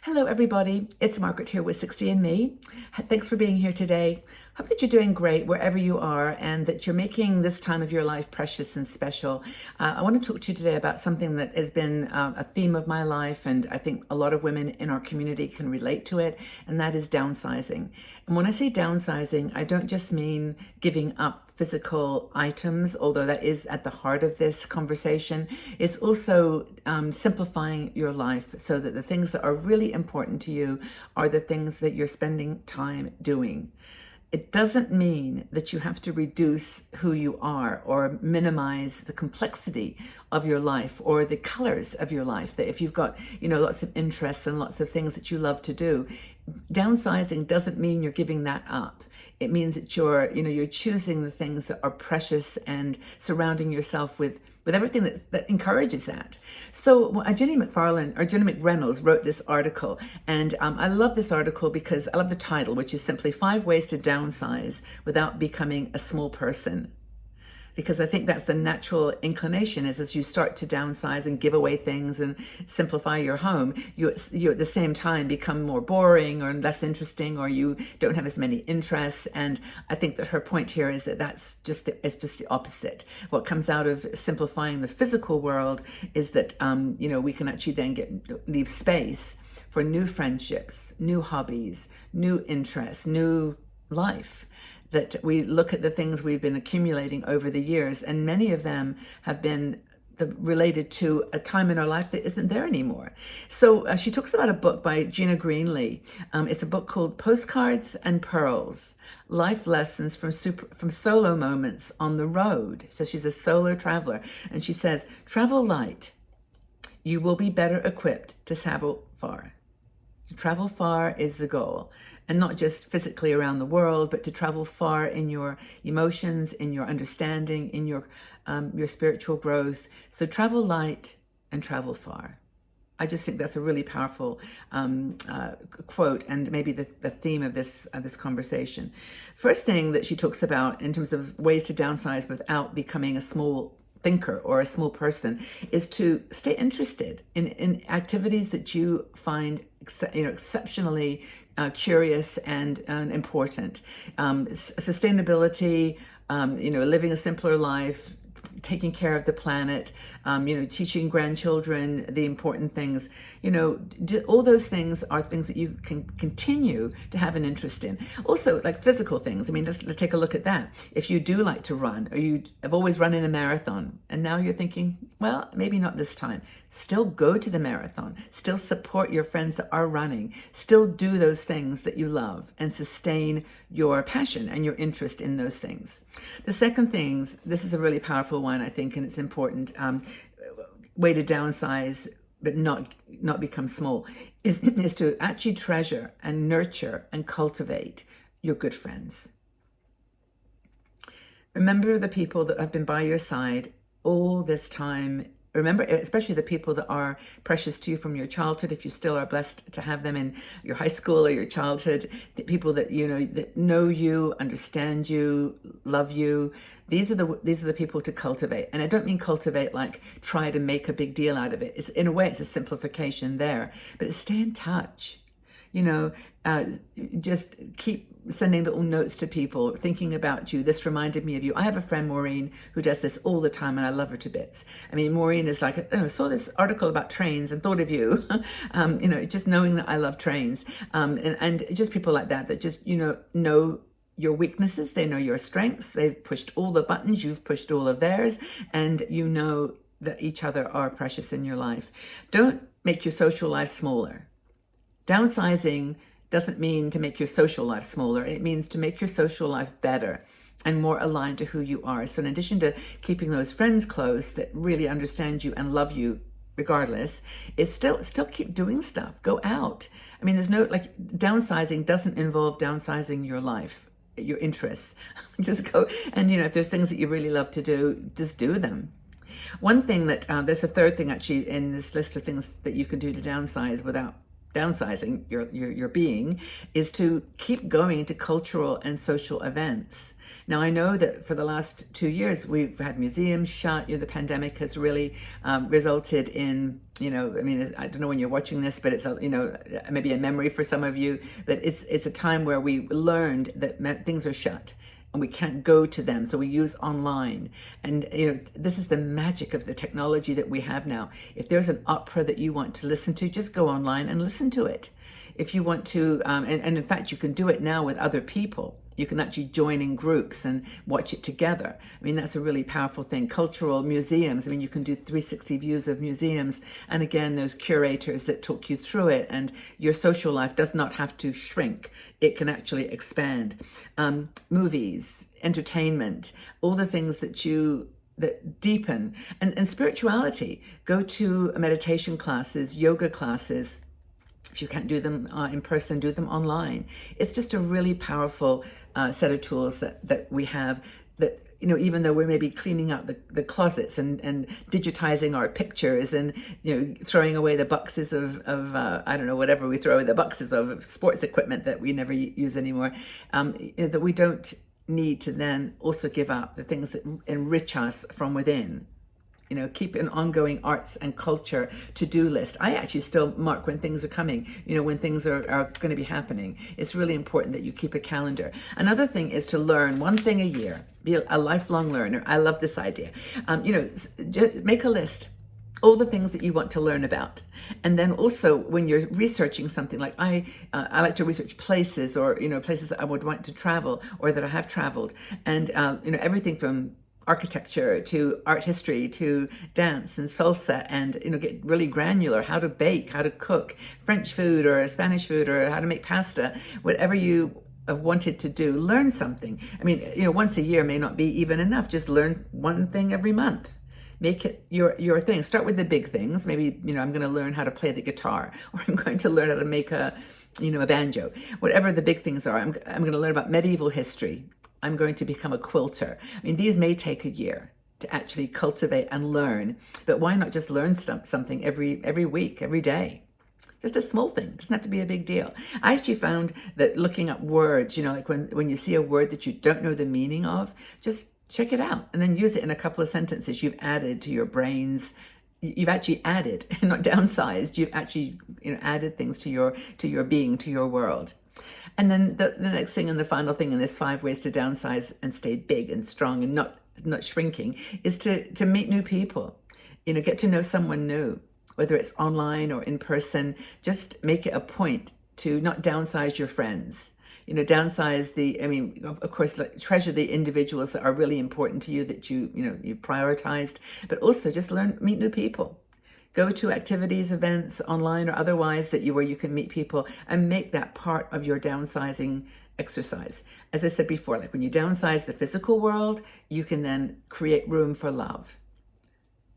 Hello, everybody. It's Margaret here with 60andme. Thanks for being here today. Hope that you're doing great wherever you are and that you're making this time of your life precious and special. I want to talk to you today about something that has been a theme of my life, and I think a lot of women in our community can relate to it, and that is downsizing. And when I say downsizing, I don't just mean giving up physical items, although that is at the heart of this conversation. It's also simplifying your life so that the things that are really important to you are the things that you're spending time doing. It doesn't mean that you have to reduce who you are or minimize the complexity of your life or the colors of your life. That if you've got, lots of interests and lots of things that you love to do, downsizing doesn't mean you're giving that up. It means that you're choosing the things that are precious and surrounding yourself with everything that encourages that. So Jenny McReynolds wrote this article, and I love this article because I love the title, which is simply 5 Ways to Downsize Without Becoming a Small Person. Because I think that's the natural inclination is as you start to downsize and give away things and simplify your home, you at the same time become more boring or less interesting, or you don't have as many interests. And I think that her point here is that it's just the opposite. What comes out of simplifying the physical world is that, we can actually then leave space for new friendships, new hobbies, new interests, new life. That we look at the things we've been accumulating over the years, and many of them have been related to a time in our life that isn't there anymore. So she talks about a book by Gina Greenlee. It's a book called Postcards and Pearls, Life Lessons from Solo Moments on the Road. So she's a solo traveler, and she says, travel light. You will be better equipped to travel far. To travel far is the goal, and not just physically around the world, but to travel far in your emotions, in your understanding, in your spiritual growth. So travel light and travel far. I just think that's a really powerful quote, and maybe the theme of this conversation. First thing that she talks about in terms of ways to downsize without becoming a small thinker or a small person is to stay interested in activities that you find exceptionally curious and important. Sustainability, living a simpler life, taking care of the planet, teaching grandchildren the important things, all those things are things that you can continue to have an interest in. Also, like physical things. Let's take a look at that. If you do like to run, or you have always run in a marathon, and now you're thinking, well, maybe not this time. Still go to the marathon. Still support your friends that are running. Still do those things that you love and sustain your passion and your interest in those things. The second thing, this is a really powerful one, I think, and it's important, way to downsize but not become small, is to actually treasure and nurture and cultivate your good friends. Remember the people that have been by your side all this time. Remember, especially the people that are precious to you from your childhood, if you still are blessed to have them in your high school or your childhood, the people that that know you, understand you, love you. These are the people to cultivate. And I don't mean cultivate like try to make a big deal out of it. It's, in a way, it's a simplification there, but it's stay in touch. Just keep sending little notes to people, thinking about you. This reminded me of you. I have a friend, Maureen, who does this all the time, and I love her to bits. Maureen is like, saw this article about trains and thought of you. Just knowing that I love trains, and just people like that just, know your weaknesses. They know your strengths. They've pushed all the buttons. You've pushed all of theirs, and you know that each other are precious in your life. Don't make your social life smaller. Downsizing doesn't mean to make your social life smaller. It means to make your social life better and more aligned to who you are. So in addition to keeping those friends close that really understand you and love you regardless, is still keep doing stuff. Go out. There's no, downsizing doesn't involve downsizing your life, your interests. Just go, and if there's things that you really love to do, just do them. One thing that, there's a third thing actually in this list of things that you can do to downsize without downsizing your being, is to keep going to cultural and social events. Now, I know that for the last 2 years, we've had museums shut. The pandemic has really resulted in, I mean, I don't know when you're watching this, but it's, maybe a memory for some of you, but it's a time where we learned that things are shut and we can't go to them, so we use online. And this is the magic of the technology that we have now. If there's an opera that you want to listen to, just go online and listen to it. If you want to, and in fact, you can do it now with other people. You can actually join in groups and watch it together. I mean, that's a really powerful thing. Cultural museums, I mean, you can do 360 views of museums. And again, there's curators that talk you through it. And your social life does not have to shrink. It can actually expand. Movies, entertainment, all the things that deepen. And spirituality. Go to meditation classes, yoga classes. If you can't do them in person, do them online. It's just a really powerful set of tools that we have that, even though we may be cleaning out the closets and digitizing our pictures and, throwing away the boxes of I don't know, whatever we throw away the boxes of sports equipment that we never use anymore, that we don't need to then also give up the things that enrich us from within. Keep an ongoing arts and culture to-do list. I actually still mark when things are coming, when things are going to be happening. It's really important that you keep a calendar. Another thing is to learn one thing a year. Be a lifelong learner. I love this idea. Just make a list. All the things that you want to learn about. And then also when you're researching something, like I like to research places or, places that I would want to travel or that I have traveled. And, everything from architecture to art history to dance and salsa, and get really granular, how to bake, how to cook French food or Spanish food, or how to make pasta, whatever you have wanted to do. Learn something. I mean, once a year may not be even enough. Just learn one thing every month. Make it your thing. Start with the big things. Maybe, I'm going to learn how to play the guitar, or I'm going to learn how to make a banjo. Whatever the big things are, I'm going to learn about medieval history. I'm going to become a quilter. I mean, these may take a year to actually cultivate and learn, but why not just learn something every week, every day? Just a small thing. It doesn't have to be a big deal. I actually found that looking up words, like when you see a word that you don't know the meaning of, just check it out and then use it in a couple of sentences you've added to your brains. You've actually added, not downsized. You've actually added things to your being, to your world. And then the next thing and the final thing in this 5 ways to downsize and stay big and strong and not shrinking is to meet new people. Get to know someone new, whether it's online or in person. Just make it a point to not downsize your friends. Downsize of course, treasure the individuals that are really important to you, that you've prioritized, but also just meet new people. Go to activities, events, online or otherwise, where you can meet people, and make that part of your downsizing exercise. As I said before, like when you downsize the physical world, you can then create room for love.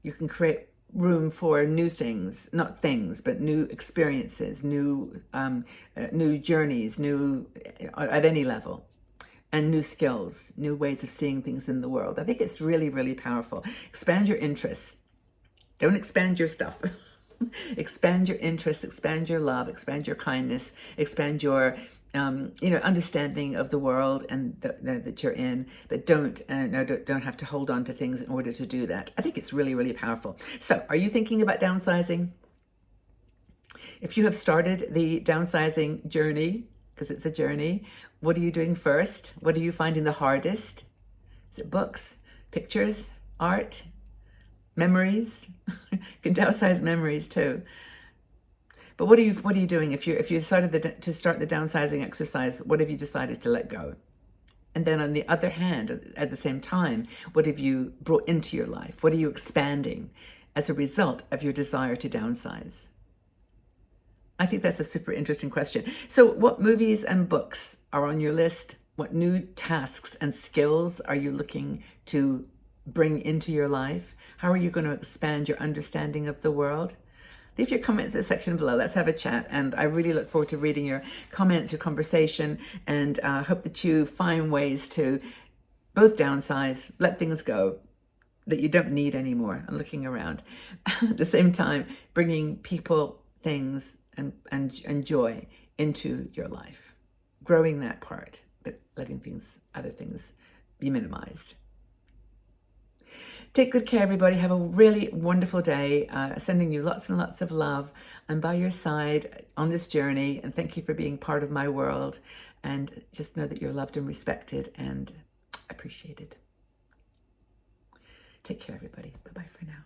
You can create room for new things, not things, but new experiences, new journeys, new at any level, and new skills, new ways of seeing things in the world. I think it's really, really powerful. Expand your interests. Don't expand your stuff. Expand your interests, expand your love, expand your kindness, expand your understanding of the world and that you're in. But don't have to hold on to things in order to do that. I think it's really, really powerful. So, are you thinking about downsizing? If you have started the downsizing journey, because it's a journey, what are you doing first? What are you finding the hardest? Is it books, pictures, art? Memories? You can downsize memories too. But what are you doing if you decided to start the downsizing exercise? What have you decided to let go? And then on the other hand, at the same time, what have you brought into your life? What are you expanding as a result of your desire to downsize? I think that's a super interesting question. So what movies and books are on your list? What new tasks and skills are you looking to bring into your life? How are you going to expand your understanding of the world? Leave your comments in the section below. Let's have a chat. And I really look forward to reading your comments, your conversation, and hope that you find ways to both downsize, let things go that you don't need anymore, and looking around. At the same time, bringing people, things, and joy into your life, growing that part, but letting other things be minimized. Take good care, everybody. Have a really wonderful day. Sending you lots and lots of love. I'm by your side on this journey, and thank you for being part of my world. And just know that you're loved and respected and appreciated. Take care, everybody. Bye-bye for now.